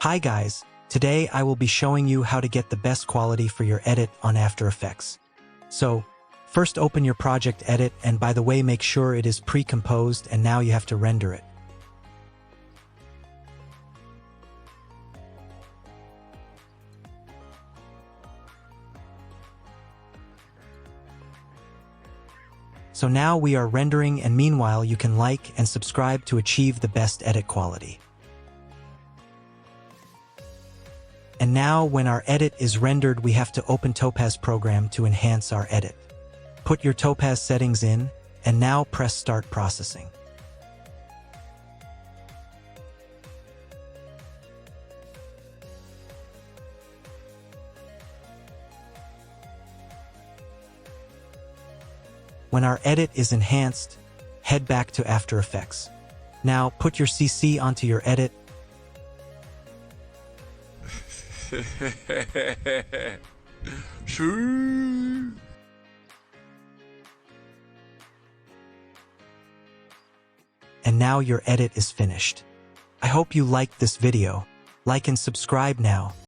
Hi guys, today I will be showing you how to get the best quality for your edit on After Effects. So, first open your project edit, and by the way, make sure it is pre-composed, and now you have to render it. So now we are rendering, and meanwhile you can like and subscribe to achieve the best edit quality. And now when our edit is rendered, we have to open Topaz program to enhance our edit. Put your Topaz settings in, and now press Start Processing. When our edit is enhanced, head back to After Effects. Now put your CC onto your edit. And now your edit is finished. I hope you liked this video. Like and subscribe now.